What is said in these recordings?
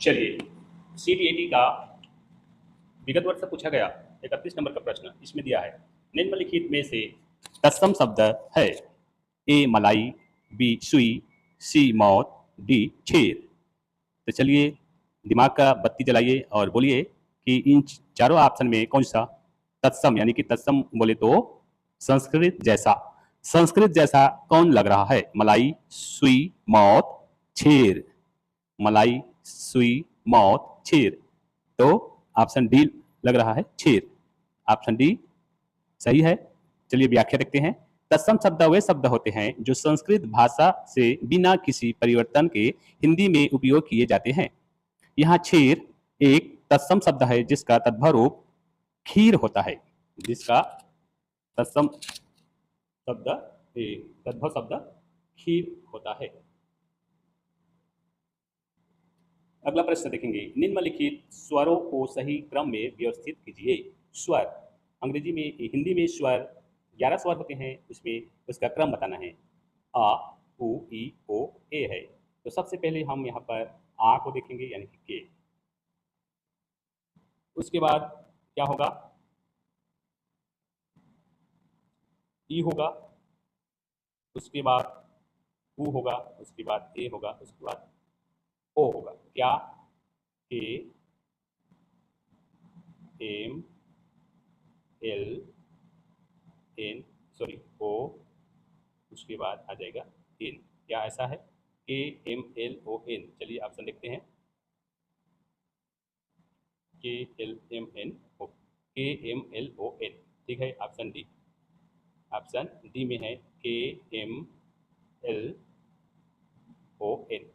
चलिए, सीटीएटी का विगत वर्ष से पूछा गया 31 नंबर का प्रश्न इसमें दिया है, निम्नलिखित में से तत्सम शब्द है। ए मलाई, बी सुई, सी मौत, डी छेद। तो चलिए दिमाग का बत्ती जलाइए और बोलिए कि इन चारों ऑप्शन में कौन सा तत्सम, यानी कि तत्सम बोले तो संस्कृत जैसा कौन लग रहा है? मलाई, सुई, मौत, छेद। मलाई, सुई, मौत, छेद। तो ऑप्शन डी लग रहा है, छेद। ऑप्शन डी सही है। चलिए व्याख्या देखते हैं। तत्सम शब्द वे शब्द होते हैं जो संस्कृत भाषा से बिना किसी परिवर्तन के हिंदी में उपयोग किए जाते हैं। यहाँ छेद एक तत्सम शब्द है जिसका तद्भव रूप खीर होता है। जिसका तत्सम शब्द तद्भव शब्द खीर होता है। अगला प्रश्न देखेंगे, निम्नलिखित स्वरों को सही क्रम में व्यवस्थित कीजिए। स्वर, अंग्रेजी में हिंदी में स्वर 11 स्वर होते हैं, उसमें उसका क्रम बताना है। आ, उ, ई, ओ, ए है। तो सबसे पहले हम यहाँ पर आ को देखेंगे, यानी कि के। उसके बाद क्या होगा? ई होगा, उसके बाद उ होगा, उसके बाद ए होगा, उसके बाद ओ होगा। क्या? A, M, L, N, sorry O, उसके बाद आ जाएगा एन। क्या ऐसा है? A M L O N. चलिए ऑप्शन देखते हैं। के एल एम एन ओ, के एम एल ओ एन। ठीक है, ऑप्शन डी। ऑप्शन डी में है के M L O N.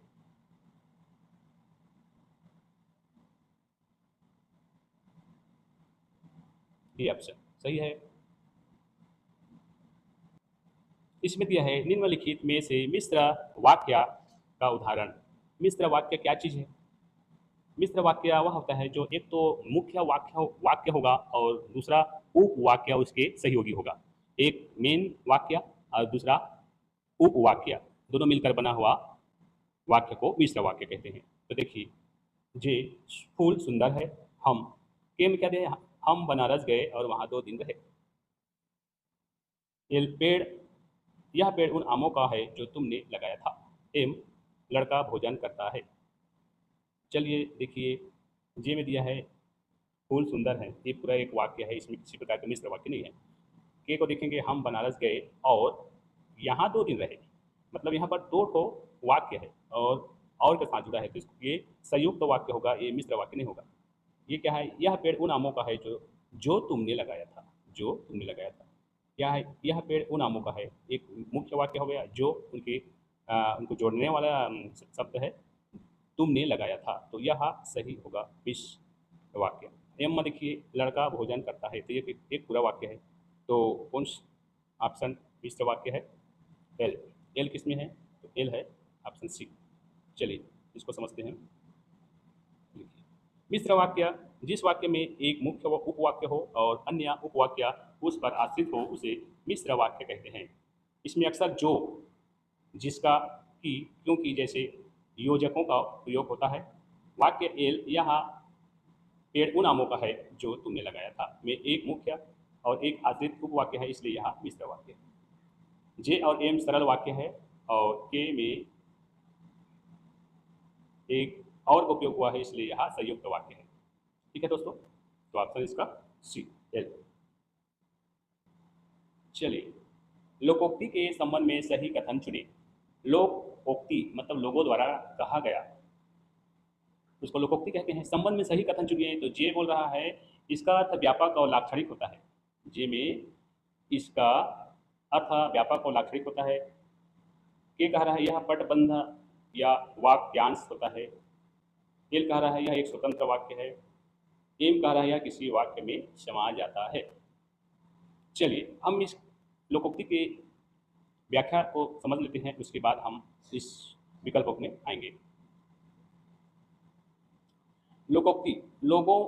D option सही है। इसमें दिया है, निम्नलिखित में से मिश्र वाक्य का उदाहरण। मिश्र वाक्य क्या चीज है? मिश्र वाक्य वह होता है जो एक तो मुख्य वाक्य होगा और दूसरा उपवाक्य उसके सहयोगी होगा। एक मेन वाक्य और दूसरा उपवाक्य, दोनों मिलकर बना हुआ वाक्य को मिश्र वाक्य कहते हैं। तो देखिए, जे फूल सुंदर है, हम के में क्या दे, हम बनारस गए और वहाँ 2 दिन रहे। एल पेड़, यह पेड़ उन आमों का है जो तुमने लगाया था। एम लड़का भोजन करता है। चलिए देखिए, जे में दिया है फूल सुंदर है, ये पूरा एक वाक्य है, इसमें किसी प्रकार का मिश्र वाक्य नहीं है। के को देखेंगे, हम बनारस गए और यहाँ 2 दिन रहे, मतलब यहाँ पर 2 ठो वाक्य है और के साथ जुड़ा है, तो ये संयुक्त वाक्य होगा, ये मिश्र वाक्य नहीं होगा। ये क्या है? यह पेड़ उन आमों का है जो तुमने लगाया था। जो तुमने लगाया था। क्या है? यह पेड़ उन आमों का है, एक मुख्य वाक्य हो गया जो उनको जोड़ने वाला शब्द है, तुमने लगाया था। तो यह सही होगा मिश्र वाक्य। एम में देखिए, लड़का भोजन करता है, तो ये एक पूरा वाक्य है। तो कौन ऑप्शन मिश्र वाक्य है? एल। एल किस में है? तो एल है ऑप्शन सी। चलिए इसको समझते हैं। मिश्र वाक्य, जिस वाक्य में एक मुख्य उपवाक्य हो और अन्य उपवाक्य उस पर आश्रित हो उसे मिश्र वाक्य कहते हैं। इसमें अक्सर जो, जिसका, की, क्योंकि जैसे योजकों का प्रयोग होता है। वाक्य एल, यहाँ पेड़ उन आमों का है जो तुमने लगाया था में एक मुख्य और एक आश्रित उपवाक्य है, इसलिए यहाँ मिश्र वाक्य। जे और एम सरल वाक्य है और के में एक और उपयोग हुआ है, इसलिए यहाँ संयुक्त वाक्य है। ठीक है दोस्तों, तो ऑप्शन इसका सी, एल। चलिए, लोकोक्ति के संबंध में सही कथन चुने। लोकोक्ति मतलब लोगों द्वारा कहा गया, उसको लोकोक्ति कहते हैं। संबंध में सही कथन चुनिए। तो जे बोल रहा है, इसका अर्थ व्यापक और लाक्षणिक होता है। जे में इसका अर्थ व्यापक और लाक्षणिक होता है। के कह रहा है यह पटबंध या वाक्यांश होता है। एल कह रहा है यह एक स्वतंत्र वाक्य है। एम कह रहा है यह किसी वाक्य में समा जाता है। चलिए हम इस लोकोक्ति के व्याख्या को समझ लेते हैं, उसके बाद हम इस विकल्पों में आएंगे। लोकोक्ति, लोगों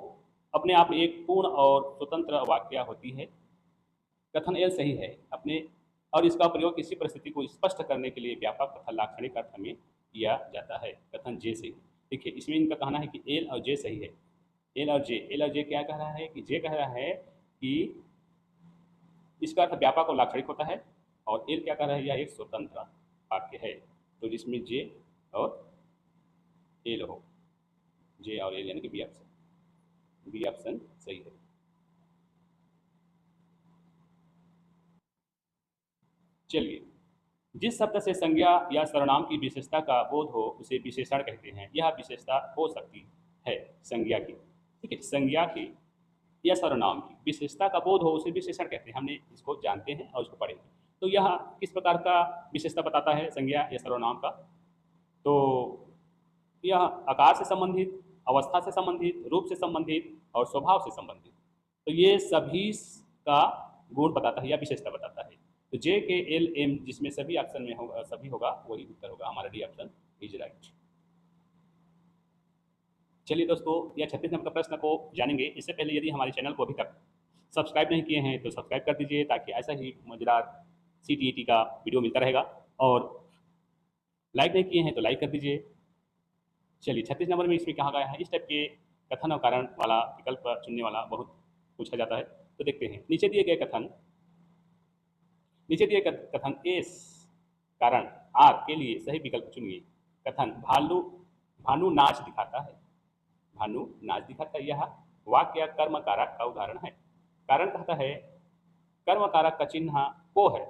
अपने आप में एक पूर्ण और स्वतंत्र वाक्य होती है। कथन एल सही है अपने, और इसका प्रयोग किसी परिस्थिति को स्पष्ट करने के लिए व्यापक तथा लाक्षणिक अर्थ में किया जाता है। कथन जे से, देखिए इसमें इनका कहना है कि एल और जे सही है। एल और जे क्या कह रहा है कि जे कह रहा है कि इसका अर्थ व्यापक और लाक्षणिक होता है, और एल क्या कह रहा है, यह एक स्वतंत्र वाक्य है। तो जिसमें जे और एल हो, जे और एल यानी कि बी ऑप्शन सही है। चलिए, जिस शब्द से संज्ञा या सर्वनाम की विशेषता का बोध हो उसे विशेषण कहते हैं। यह विशेषता हो सकती है संज्ञा की, ठीक है, संज्ञा की या सर्वनाम की विशेषता का बोध हो उसे विशेषण कहते हैं। हमने इसको जानते हैं और इसको पढ़ेंगे। तो यह किस प्रकार का विशेषता बताता है संज्ञा या सर्वनाम का? तो यह आकार से संबंधित, अवस्था से संबंधित, रूप से संबंधित और स्वभाव से संबंधित, तो ये सभी का गुण बताता है या विशेषता बताता है। तो जे के एल एम जिसमें सभी ऑप्शन में होगा, सभी होगा, वही उत्तर होगा हमारा, डी ऑप्शन इज राइट। चलिए दोस्तों, यह 36 नंबर का प्रश्न को जानेंगे। इससे पहले यदि हमारे चैनल को अभी तक सब्सक्राइब नहीं किए हैं तो सब्सक्राइब कर दीजिए, ताकि ऐसा ही मजेदार CTET का वीडियो मिलता रहेगा। और लाइक नहीं किए हैं तो लाइक कर दीजिए। चलिए 36 नंबर में इसमें कहा गया है, इस टाइप के कथन और कारण वाला विकल्प चुनने वाला बहुत पूछा जाता है। तो देखते हैं, नीचे दिए कथन एस कारण आर के लिए सही विकल्प चुनिए। कथन भानु नाच दिखाता है, भानु नाच दिखाता है, यह वाक्य कर्म कारक का उदाहरण है। कारण कहता है कर्म कारक का चिन्ह को है,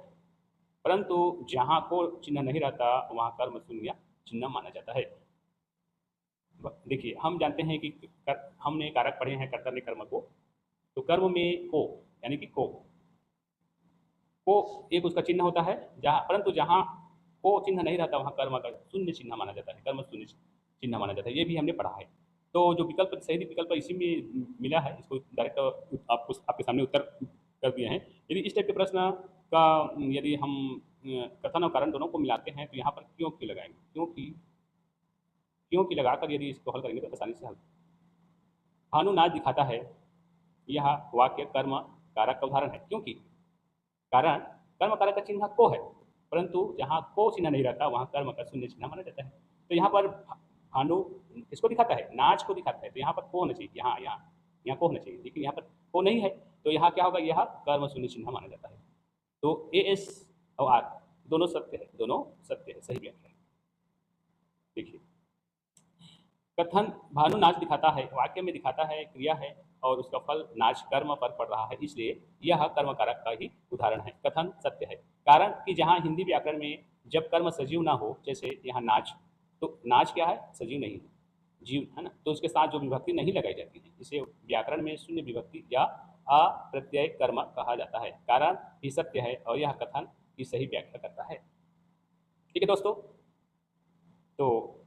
परंतु जहाँ को चिन्ह नहीं रहता वहाँ कर्म शून्य चिन्ह माना जाता है। देखिए हम जानते हैं कि हमने कारक पढ़े हैं कर्ता ने कर्म को, तो कर्म में को यानी कि को एक उसका चिन्ह होता है, जहाँ परंतु जहाँ को चिन्ह नहीं रहता वहाँ कर्म का शून्य चिन्ह माना जाता है, कर्म शून्य चिन्ह माना जाता है। ये भी हमने पढ़ा है। तो जो विकल्प सही विकल्प इसी में मिला है, इसको डायरेक्ट आपको आपके सामने उत्तर कर दिए हैं। यदि इस टाइप के प्रश्न का यदि हम कथन और कारण दोनों को मिलाते हैं तो यहाँ पर क्यों की लगाएंगे, क्यों की लगाकर यदि इसको हल करेंगे तो आसानी से हल। भानु नाच दिखाता है, यह वाक्य कर्म कारक का उदाहरण है, क्योंकि कारण कर्म कारक का चिन्ह को है, परंतु जहाँ को चिन्ह नहीं रहता वहाँ कर्म का शून्य चिन्ह माना जाता है। तो यहाँ पर भानु इसको दिखाता है, नाच को दिखाता है, तो यहाँ पर को होना चाहिए, यहाँ को होना चाहिए, लेकिन यहाँ पर को नहीं है, तो यहाँ क्या होगा, यह कर्म शून्य चिन्ह माना जाता है। तो एस और आर दोनों सत्य है, सही व्याख्या है। देखिए कथन भानु नाच दिखाता है, वाक्य में दिखाता है, क्रिया है, और उसका फल नाच कर्म पर पड़ रहा है, इसलिए यह कर्म कारक का ही उदाहरण है। कथन सत्य है, कारण कि जहाँ हिंदी व्याकरण में जब कर्म सजीव ना हो, जैसे यहाँ नाच, तो नाच क्या है, सजीव नहीं है, जीव है ना, तो उसके साथ जो विभक्ति नहीं लगाई जाती है, इसे व्याकरण में शून्य विभक्ति या अप्रत्यय कर्म कहा जाता है। कारण ही सत्य है और यह कथन की सही व्याख्या करता है। ठीक है दोस्तों, तो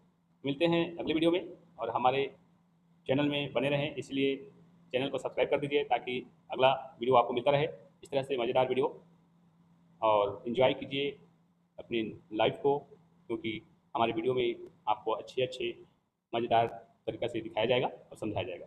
मिलते हैं अगले वीडियो में, और हमारे चैनल में बने रहें, इसलिए चैनल को सब्सक्राइब कर दीजिए ताकि अगला वीडियो आपको मिलता रहे इस तरह से मज़ेदार वीडियो। और इन्जॉय कीजिए अपनी लाइफ को, क्योंकि हमारे वीडियो में आपको अच्छे मज़ेदार तरीक़े से दिखाया जाएगा और समझाया जाएगा।